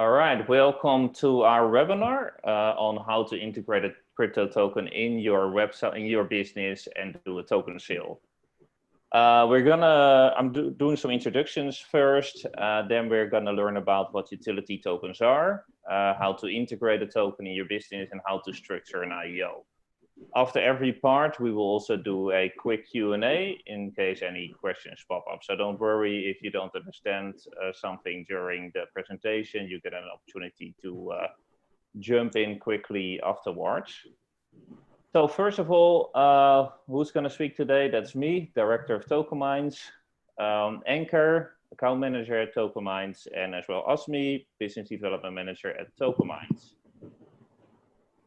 All right, welcome to our webinar on how to integrate a crypto token in your website, in your business, and do a token sale. I'm doing some introductions first, then we're gonna learn about what utility tokens are, how to integrate a token in your business, and how to structure an IEO. After every part, we will also do a quick Q&A in case any questions pop up. So don't worry if you don't understand something during the presentation, you get an opportunity to jump in quickly afterwards. So first of all, who's going to speak today? That's me, Director of TokenMinds, Anchor, Account Manager at TokenMinds, and as well as me, Business Development Manager at TokenMinds.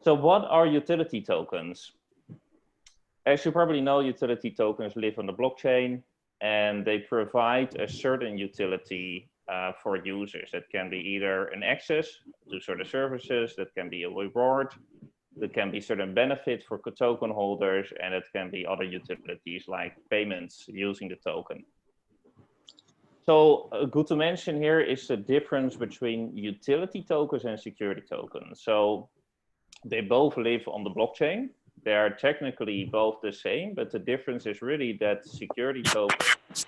So what are utility tokens? As you probably know, utility tokens live on the blockchain and they provide a certain utility for users. That can be either an access to certain services, that can be a reward, that can be certain benefit for token holders, and it can be other utilities like payments using the token. So good to mention here is the difference between utility tokens and security tokens. So they both live on the blockchain. They are technically both the same, but the difference is really that security tokens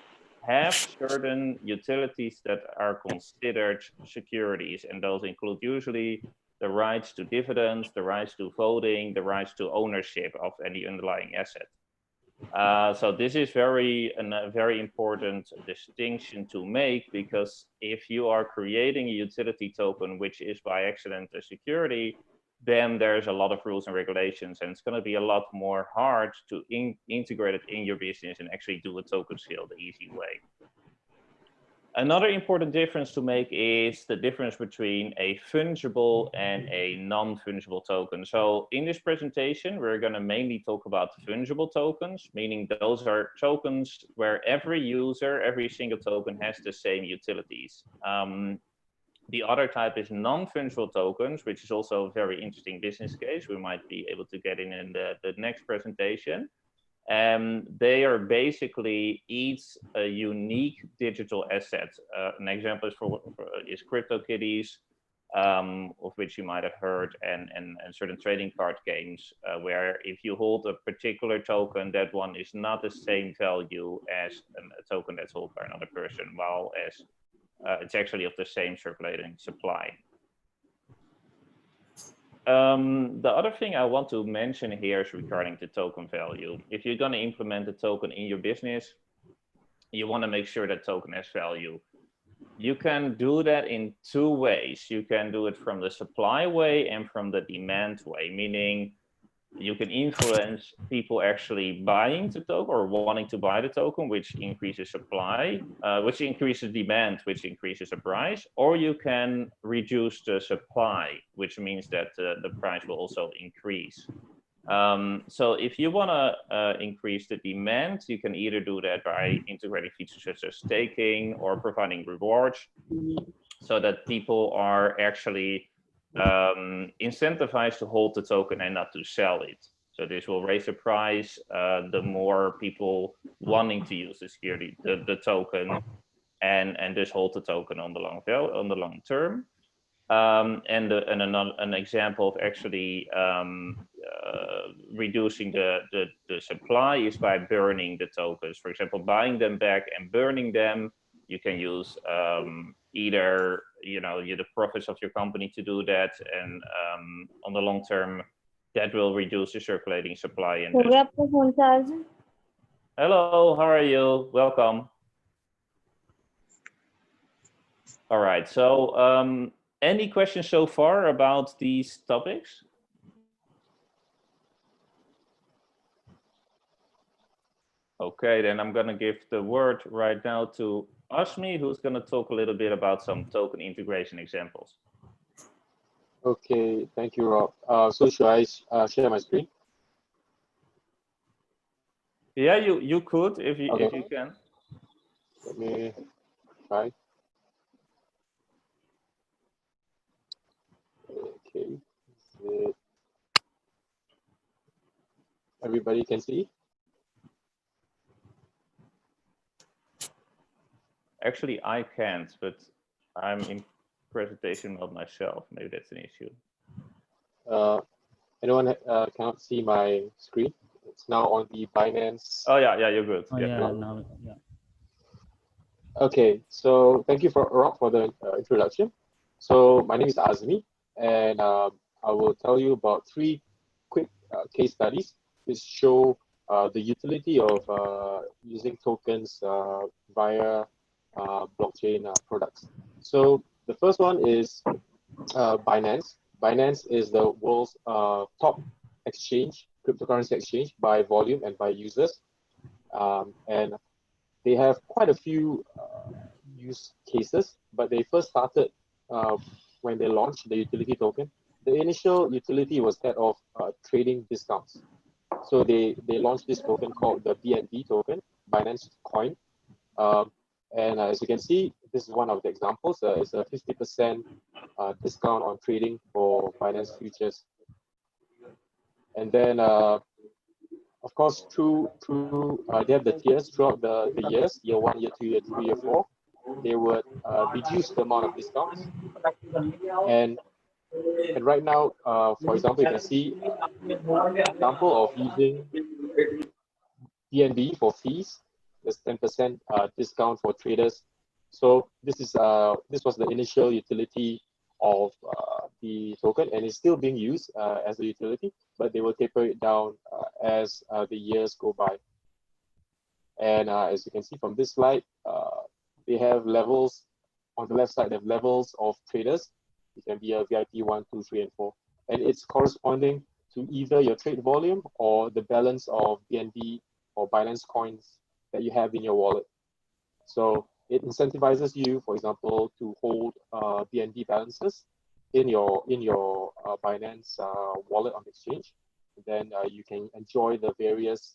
have certain utilities that are considered securities, and those include usually the rights to dividends, the rights to voting, the rights to ownership of any underlying asset. So this is a very important distinction to make, because if you are creating a utility token which is by accident a security, then there's a lot of rules and regulations, and it's going to be a lot more hard to integrate it in your business and actually do a token sale the easy way. Another important difference to make is the difference between a fungible and a non-fungible token. So in this presentation, we're going to mainly talk about fungible tokens, meaning those are tokens where every user, every single token has the same utilities. The other type is non-fungible tokens, which is also a very interesting business case. We might be able to get in the next presentation. They are basically each a unique digital asset. An example is CryptoKitties, of which you might have heard, and certain trading card games, where if you hold a particular token, that one is not the same value as a token that's held by another person, while as it's actually of the same circulating supply. The other thing I want to mention here is regarding the token value. If you're going to implement a token in your business, you want to make sure that token has value. You can do that in two ways. You can do it from the supply way and from the demand way, meaning you can influence people actually buying the token or wanting to buy the token, which increases supply, which increases demand, which increases the price, or you can reduce the supply, which means that the price will also increase. So if you want to increase the demand, you can either do that by integrating features such as staking or providing rewards, so that people are actually incentivized to hold the token and not to sell it. So this will raise the price, the more people wanting to use the security, the token, and just hold the token on the long term. And an example of actually reducing the supply is by burning the tokens. For example, buying them back and burning them. You can use either the profits of your company to do that, and on the long term, that will reduce the circulating supply. And hello, how are you? Welcome. All right. So, any questions so far about these topics? Okay, then I'm going to give the word right now to Ashmi, who's going to talk a little bit about some token integration examples. Okay, thank you, Rob. So should I share my screen? Yeah, you could if you can. Let me try. Okay. Everybody can see? Actually, I can't, but I'm presentation mode myself. Maybe that's an issue. Anyone cannot see my screen? It's now on the Binance. Oh yeah, you're good. Oh yeah, now yeah. Okay, so thank you Rob for the introduction. So my name is Azmi, and I will tell you about 3 quick case studies which show the utility of using tokens via blockchain products. So the first one is Binance. Binance is the world's top exchange, cryptocurrency exchange by volume and by users. And they have quite a few use cases, but they first started when they launched the utility token. The initial utility was that of trading discounts. So they launched this token called the BNB token, Binance Coin. And as you can see, this is one of the examples. It's a 50% discount on trading for Binance futures. And then, of course, they have the tiers throughout the years, year 1, year 2, year 3, year 4. They would reduce the amount of discounts. And right now, for example, you can see an example of using BNB for fees. There's 10% discount for traders. So this was the initial utility of the token, and it's still being used as a utility, but they will taper it down as the years go by. And as you can see from this slide, they have levels. On the left side, they have levels of traders. It can be a VIP 1, 2, 3, and 4. And it's corresponding to either your trade volume or the balance of BNB or Binance coins that you have in your wallet. So it incentivizes you, for example, to hold BNB balances in your Binance wallet on the exchange. Then you can enjoy the various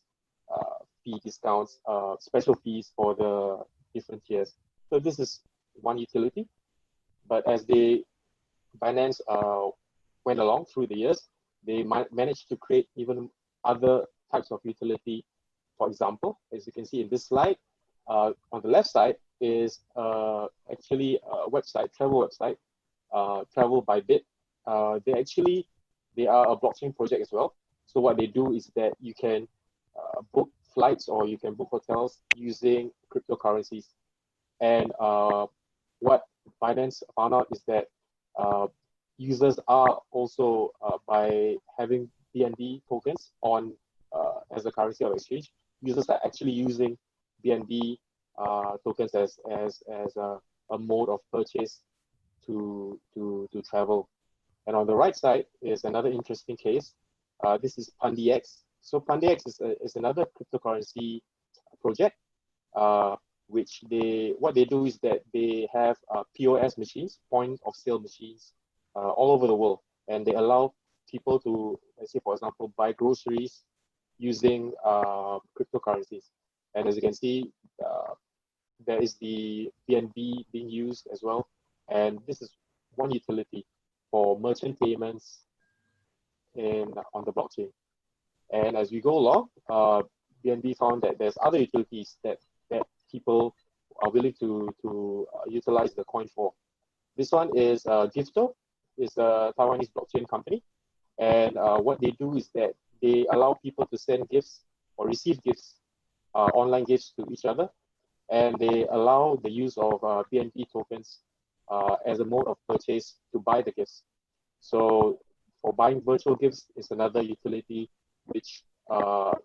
fee discounts, special fees for the different tiers. So this is one utility. But as Binance went along through the years, they managed to create even other types of utility. For example, as you can see in this slide, on the left side is actually a website, travel website, Travel by Bit. They are a blockchain project as well. So what they do is that you can book flights or you can book hotels using cryptocurrencies. And what Binance found out is that users are also, by having BNB tokens on as a currency of exchange, users are actually using BNB tokens as a mode of purchase to travel. And on the right side is another interesting case. This is PandyX. So PandyX is another cryptocurrency project, which what they do is that they have POS machines, point of sale machines, all over the world, and they allow people to, let's say, for example, buy groceries using cryptocurrencies. And as you can see, there is the BNB being used as well. And this is one utility for merchant payments on the blockchain. And as we go along, BNB found that there's other utilities that people are willing to utilize the coin for. This one is Gifto. It's a Taiwanese blockchain company. And what they do is that they allow people to send gifts or receive gifts, online gifts to each other. And they allow the use of BNB tokens as a mode of purchase to buy the gifts. So for buying virtual gifts is another utility which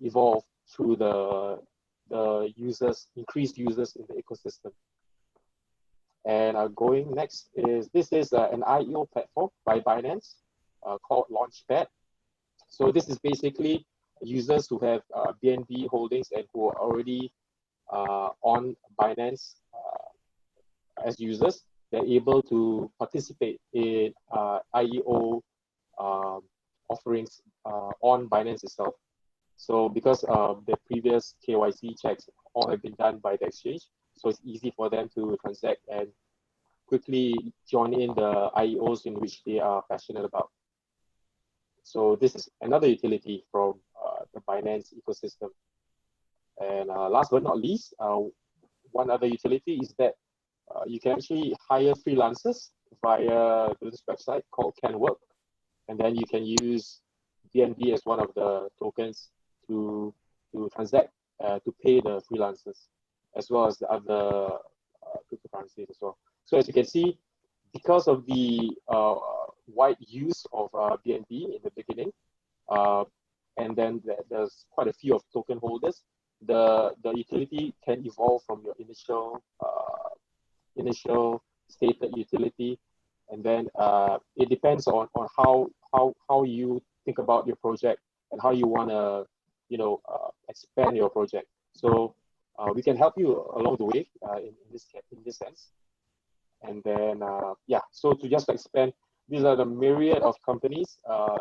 evolved through the increased users in the ecosystem. And going next this is an IEO platform by Binance called Launchpad. So this is basically users who have BNB holdings and who are already on Binance as users. They're able to participate in IEO offerings on Binance itself. So because the previous KYC checks all have been done by the exchange, so it's easy for them to transact and quickly join in the IEOs in which they are passionate about. So this is another utility from the Binance ecosystem. And last but not least, one other utility is that you can actually hire freelancers via this website called Can Work, and then you can use BNB as one of the tokens to transact to pay the freelancers, as well as the other cryptocurrencies as well. So as you can see, because of the wide use of BNB in the beginning, and then there's quite a few of token holders, the utility can evolve from your initial stated utility, and then it depends on how you think about your project and how you want to expand your project. So we can help you along the way in this sense. And then yeah, so to just expand, these are the myriad of companies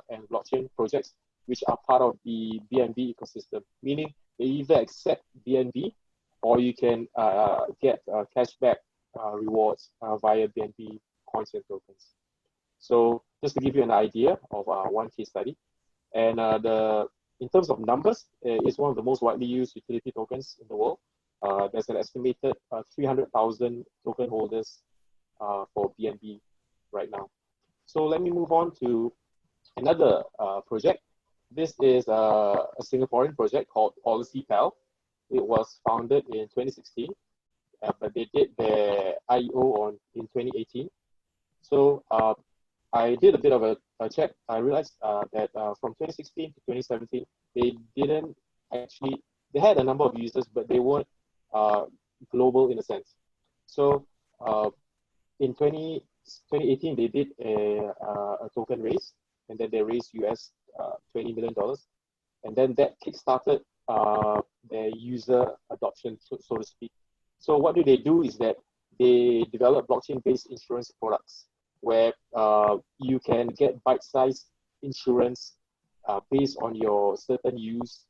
and blockchain projects which are part of the BNB ecosystem, meaning they either accept BNB or you can get cashback rewards via BNB coins and tokens. So just to give you an idea of one case study, and in terms of numbers, it's one of the most widely used utility tokens in the world. There's an estimated 300,000 token holders for BNB right now. So let me move on to another project. This is a Singaporean project called PolicyPal. It was founded in 2016, but they did their IEO in 2018. So I did a bit of a check. I realized that from 2016 to 2017, they had a number of users, but they weren't global in a sense. So in 2018, they did a token raise, and then they raised US $20 million. And then that kickstarted their user adoption, so to speak. So what they do is that they develop blockchain-based insurance products where you can get bite-sized insurance based on your certain use,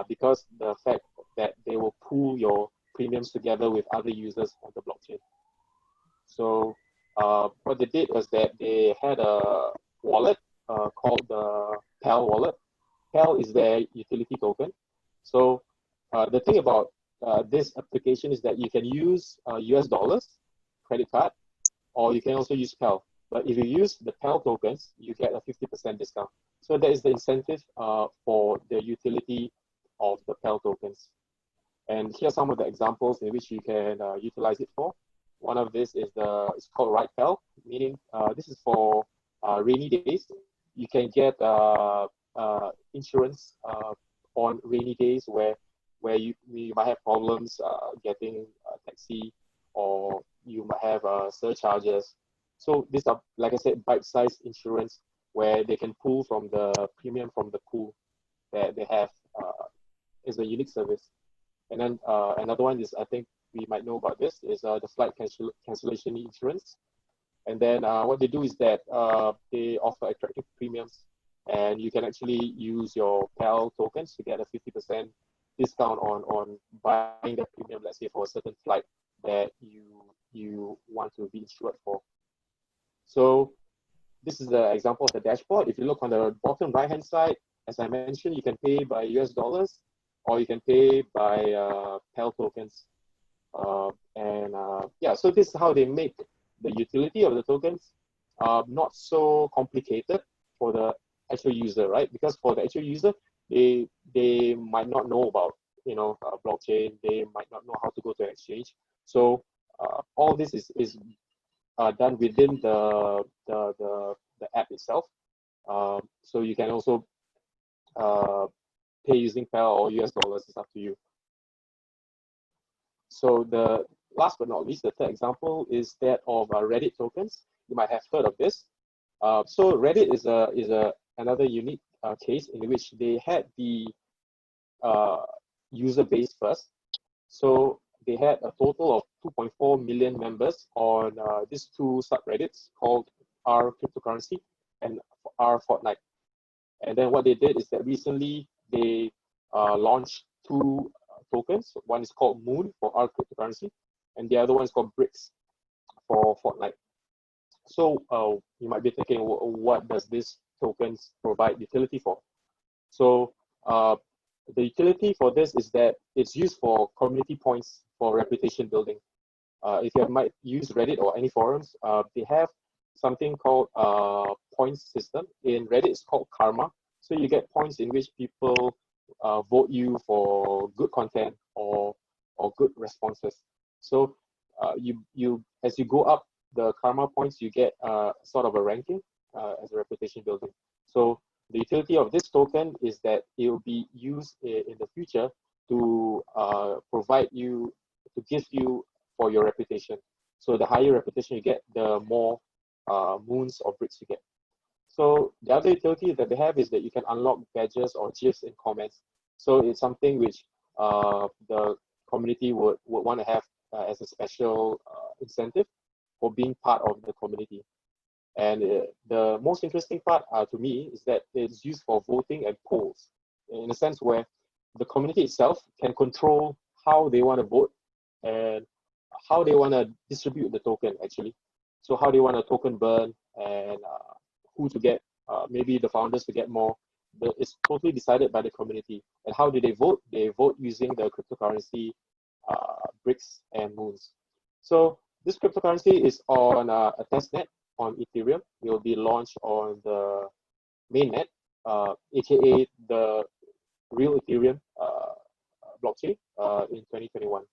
because the fact that they will pool your premiums together with other users on the blockchain. So what they did was that they had a wallet called the PAL wallet. PAL is their utility token. So the thing about this application is that you can use US dollars, credit card, or you can also use PAL. But if you use the PAL tokens, you get a 50% discount. So that is the incentive for the utility of the PAL tokens. And here are some of the examples in which you can utilize it for. One of this is it's called Right PAL, meaning this is for rainy days. You can get insurance on rainy days where you might have problems getting a taxi, or you might have surcharges. So these are, like I said, bite-sized insurance where they can pull from the premium from the pool that they have. Is a unique service. And then another one is, I think we might know about this, is the flight cancellation insurance. And then what they do is that they offer attractive premiums, and you can actually use your PAL tokens to get a 50% discount on buying the premium, let's say for a certain flight that you want to be insured for. So this is the example of the dashboard. If you look on the bottom right-hand side, as I mentioned, you can pay by US dollars, or you can pay by PAL tokens. Yeah, so this is how they make the utility of the tokens not so complicated for the actual user, right? Because for the actual user, they might not know about blockchain. They might not know how to go to an exchange. So all this is done within the app itself. So you can also pay using PAL or US dollars. It's up to you. So the last but not least, the third example is that of Reddit tokens. You might have heard of this. So Reddit is another unique case in which they had the user base first. So they had a total of 2.4 million members on these two subreddits called R Cryptocurrency and R Fortnite. And then what they did is that recently they launched two tokens. One is called Moon for R Cryptocurrency, and the other one is called Bricks for Fortnite. So you might be thinking, what does this tokens provide utility for? So the utility for this is that it's used for community points for reputation building. If you might use Reddit or any forums, they have something called points system. In Reddit, it's called karma. So you get points in which people vote you for good content or good responses. So you as you go up the karma points, you get sort of a ranking as a reputation building. So the utility of this token is that it will be used in the future to provide you, to give you for your reputation. So the higher reputation you get, the more moons or bricks you get. So the other utility that they have is that you can unlock badges or GIFs in comments. So it's something which the community would want to have as a special incentive for being part of the community. And the most interesting part to me is that it's used for voting and polls, in a sense where the community itself can control how they want to vote and how they want to distribute the token, actually. So how they want to token burn and who to get, maybe the founders to get more. It's totally decided by the community. And how do they vote? They vote using the cryptocurrency bricks and moons. So this cryptocurrency is on a testnet on Ethereum. It will be launched on the mainnet, aka the real Ethereum blockchain in 2021.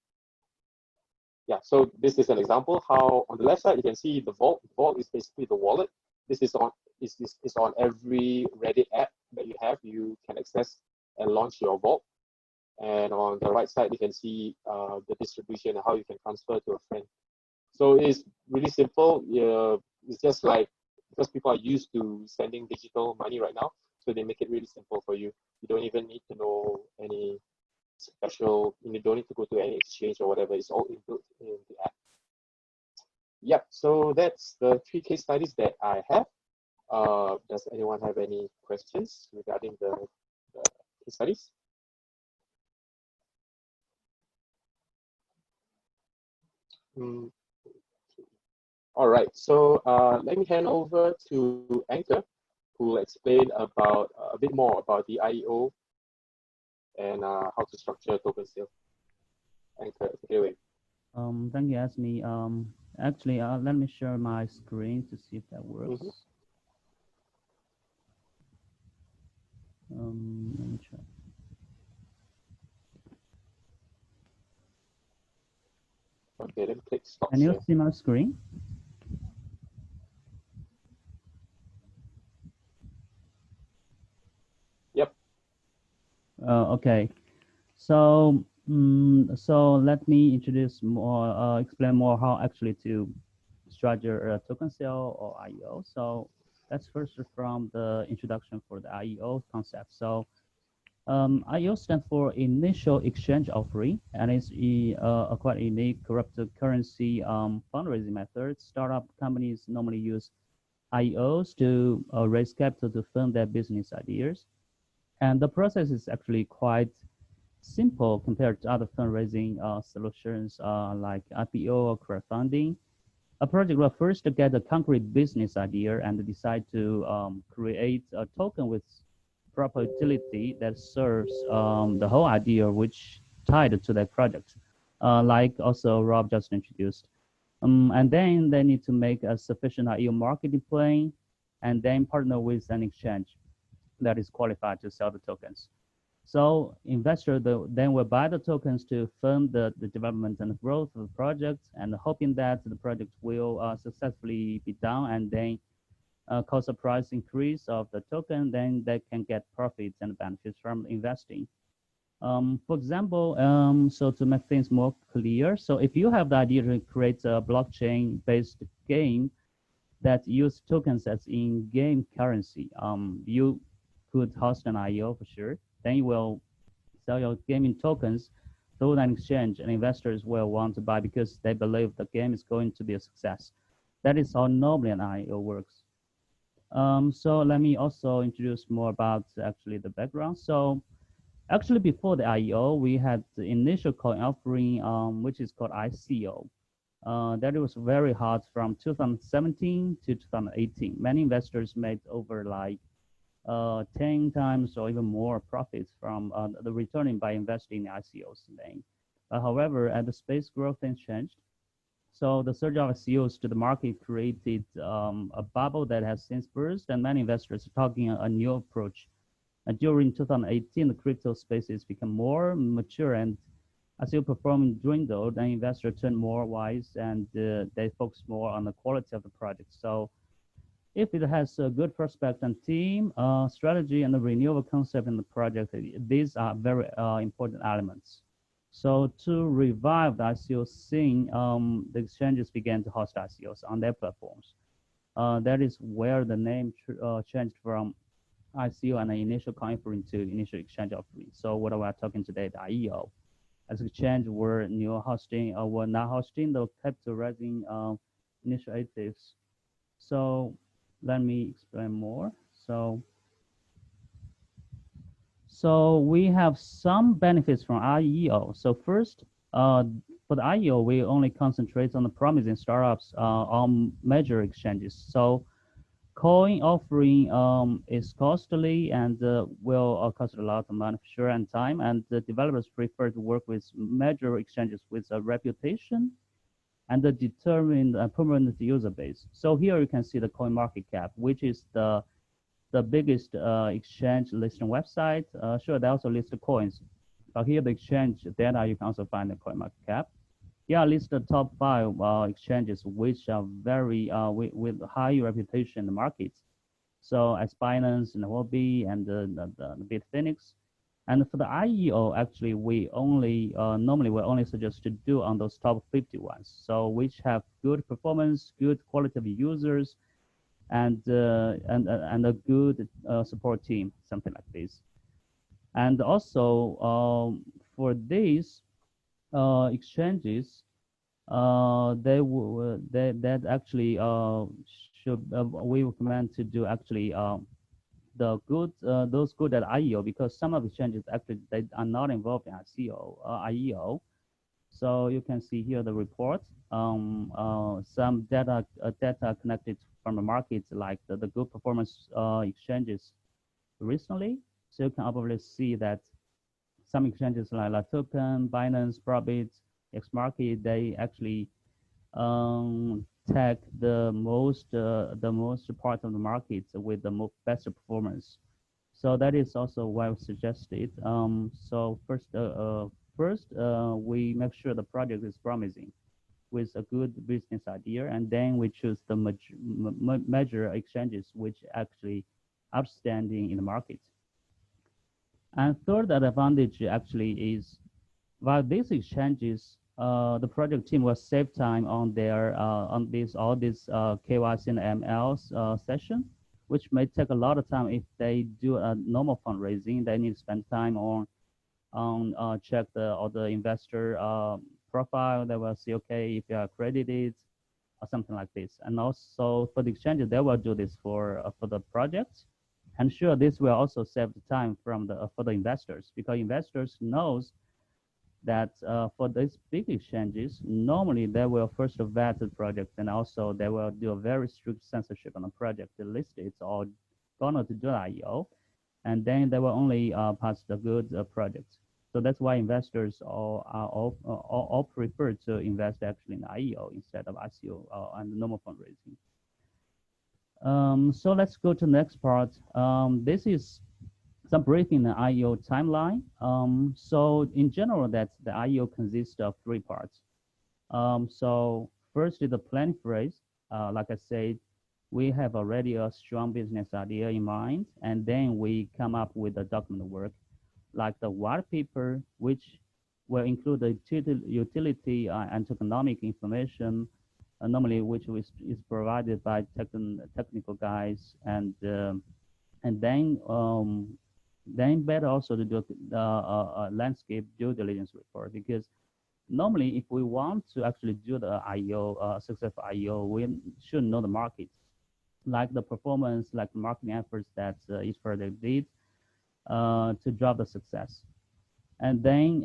Yeah, so this is an example how on the left side you can see the vault. The vault is basically the wallet. This is on every Reddit app that you have. You can access and launch your vault. And on the right side you can see the distribution and how you can transfer to a friend. So it's really simple. It's just like, because people are used to sending digital money right now, so they make it really simple for you. You don't even need to know any special, you don't need to go to any exchange or whatever. It's all inbuilt in the app. Yep, so that's the 3 case studies that I have. Does anyone have any questions regarding the case studies? All right, so let me hand over to Anchor, who will explain about a bit more about the IEO and how to structure a token sale. Anchor, take it away. Thank you, Asmi. Actually, let me share my screen to see if that works. Let me try. Okay, then click stop Can you share. see my screen? Yep. Okay. So, so let me introduce more, explain more how actually to structure a token sale or IEO. So let's first from the introduction for the IEO concept. So IEO stands for Initial Exchange Offering, and it's a quite unique cryptocurrency fundraising method. Startup companies normally use IEOs to raise capital to fund their business ideas. And the process is actually quite simple compared to other fundraising solutions like IPO or crowdfunding. A project will first get a concrete business idea and decide to create a token with proper utility that serves the whole idea which tied to that project, like also Rob just introduced. And then they need to make a sufficient IEO marketing plan and then partner with an exchange that is qualified to sell the tokens. So investors then will buy the tokens to fund the development and growth of the project, and hoping that the project will successfully be done, and then cause a price increase of the token, then they can get profits and benefits from investing. For example, so to make things more clear, so if you have the idea to create a blockchain-based game that use tokens as in-game currency, you could host an IEO for sure. Then you will sell your gaming tokens through an exchange, and investors will want to buy because they believe the game is going to be a success. That is how normally an IEO works. So let me also introduce more about actually the background. So actually before the IEO, we had the initial coin offering, which is called ICO. That was very hard from 2017 to 2018. Many investors made over like 10 times or even more profits from the returning by investing in ICOs. However, as the space growth things changed, So the surge of ICOs to the market created a bubble that has since burst, and many investors are talking a new approach. During 2018, the crypto spaces become more mature and ICO performance dwindled, and investors turned more wise, and they focus more on the quality of the project. So if it has a good prospect and team, strategy, and the renewable concept in the project, these are very important elements. So to revive the ICO scene, the exchanges began to host ICOs on their platforms. That is where the name changed from ICO and the initial coin offering to initial exchange offering. So what we are talking today, the IEO. As exchange were new hosting or were not hosting the capital raising initiatives. So let me explain more. So we have some benefits from IEO. So first, for the IEO, we only concentrate on the promising startups on major exchanges. So coin offering is costly and will cost a lot of money, for sure, and time. And the developers prefer to work with major exchanges with a reputation and a determined permanent user base. So here you can see the coin market cap, which is the biggest exchange listing website. Sure, they also list the coins. But here the exchange data, you can also find the coin market cap. Here I list the top 5 exchanges which are very with high reputation in the markets. So as Binance and Huobi and the Bitfinex. And for the IEO, actually, we only normally we only suggest to do on those top 50 ones. So which have good performance, good quality of users, and a good support team, something like this. And also for these exchanges, that actually should we recommend to do actually the good those good at IEO, because some of exchanges actually they are not involved in IEO. So you can see here the report. Some data connected from the markets, like the good performance exchanges recently. So you can obviously see that some exchanges like Token, Binance, Probit, Xmarket, they actually take the most part of the market with the best performance. So that is also well suggested. So first, we make sure the project is promising with a good business idea, and then we choose the major exchanges which actually outstanding in the market. And third advantage actually is, while these exchanges, the project team will save time on their all these KYC and ML session, which may take a lot of time if they do a normal fundraising. They need to spend time on check all the investor profile. They will see, okay, if you are accredited or something like this. And also for the exchanges, they will do this for the projects. And sure, this will also save the time from for the investors, because investors knows that for these big exchanges, normally they will first vet the project, and also they will do a very strict censorship on the project listed or gonna to do IEO, and then they will only pass the good projects. So that's why investors all prefer to invest actually in IEO instead of ICO and normal fundraising. So let's go to the next part. This is some briefing the IEO timeline. So in general, that the IEO consists of 3 parts. So first is the planning phase. Like I said, we have already a strong business idea in mind, and then we come up with the document work, like the white paper, which will include the utility and tokenomic information, normally which is provided by technical guys, and then better also to do landscape due diligence report, because normally if we want to actually do the IEO, successful IEO, we should know the market, like the performance, like marketing efforts that each project did to drive the success. And then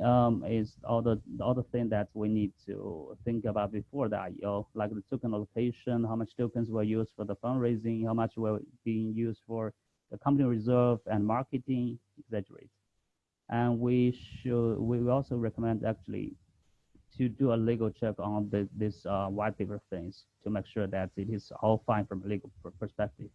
is all the other thing that we need to think about before the IEO, like the token allocation, how much tokens were used for the fundraising, how much were being used for the company reserve and marketing, etc. And we also recommend actually to do a legal check on this white paper things to make sure that it is all fine from a legal perspective.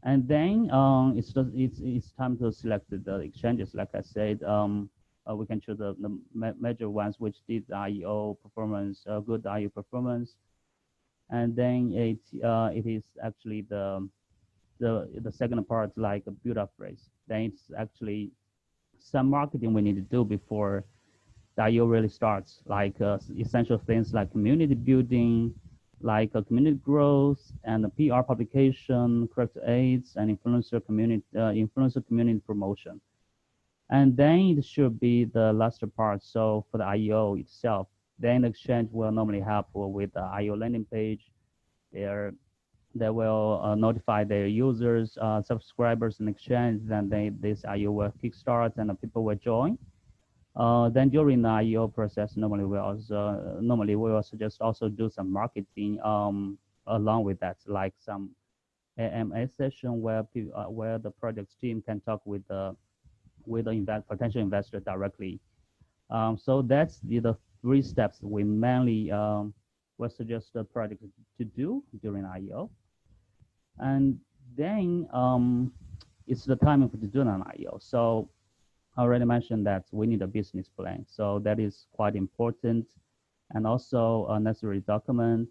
And then it's time to select the exchanges. Like I said, we can choose the major ones which did IEO performance, good IEO performance, and then it is actually the second part, like a build up phase. Then it's actually some marketing we need to do before the IEO really starts, like essential things like community building, like community growth and PR publication, correct aids, and influencer community promotion. And then it should be the last part. So for the IEO itself, then the exchange will normally help with the IEO landing page. They will notify their users, subscribers, and exchange. Then this IEO will kickstart, and the people will join. Then during the IEO process, normally we will also just also do some marketing along with that, like some AMA session where the project team can talk with the potential investor directly. So that's the 3 steps we mainly will suggest the project to do during IEO. And then it's the timing for to do an IEO. So I already mentioned that we need a business plan. So that is quite important, and also a necessary document.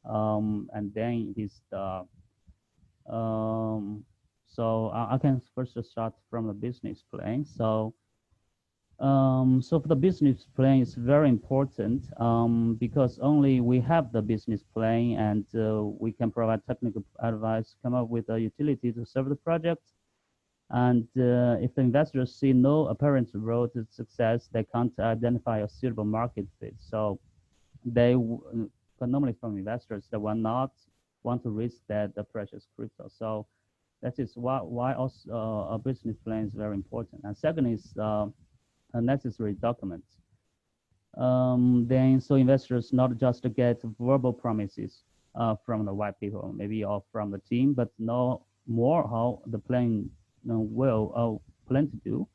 And then it is the so I can first start from the business plan. So so for the business plan, it's very important because only we have the business plan and we can provide technical advice, come up with a utility to serve the project. And if the investors see no apparent road to success, they can't identify a suitable market fit. So they, normally from investors, they will not want to risk that the precious crypto. So that is why also a business plan is very important. And second is a necessary document. Then so investors not just get verbal promises from the white people, maybe or from the team, but know more how the plan will plan to do,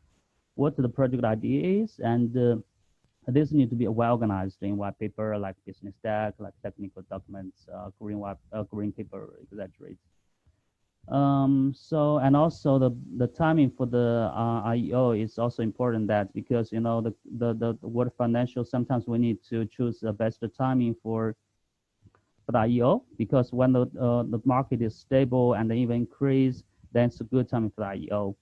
what the project idea is, and this need to be well organized in white paper, like business deck, like technical documents, green paper, etc. So and also the timing for the IEO is also important, that because you know the word financial, sometimes we need to choose the best timing for the IEO, because when the market is stable and even increase, then it's a good timing for the IEO.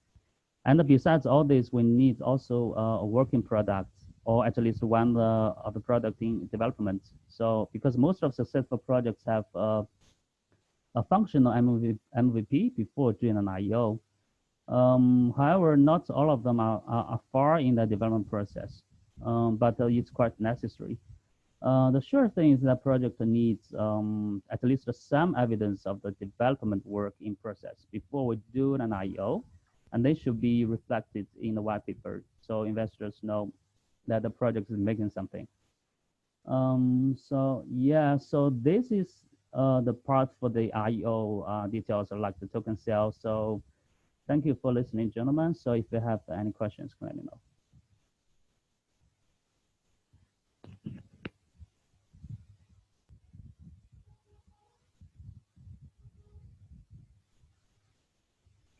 And besides all this, we need also a working product, or at least one of the product in development. So because most of successful projects have a functional MVP before doing an IEO. However, not all of them are far in the development process, but it's quite necessary. The sure thing is that project needs at least some evidence of the development work in process before we do an IEO, and they should be reflected in the white paper so investors know that the project is making something. So yeah, so this is the part for the IEO details, like the token sale. So thank you for listening, gentlemen. So if you have any questions, let me know.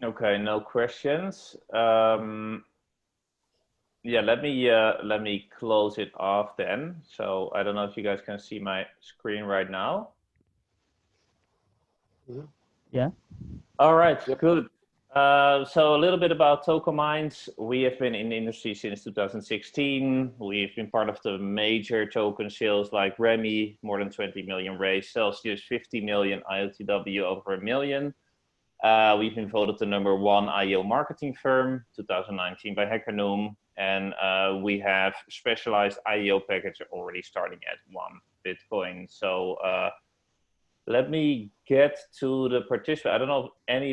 Okay, no questions. Yeah, let me close it off then. So I don't know if you guys can see my screen right now. Yeah. All right, good. So a little bit about TokenMinds. We have been in the industry since 2016. We've been part of the major token sales like Remy, more than 20 million raised, Celsius 50 million, IOTW over 1 million. We've been voted the #1 IEO marketing firm 2019 by Hackernum, and we have specialized IEO package already starting at 1 Bitcoin. So let me get to the participant. I don't know if any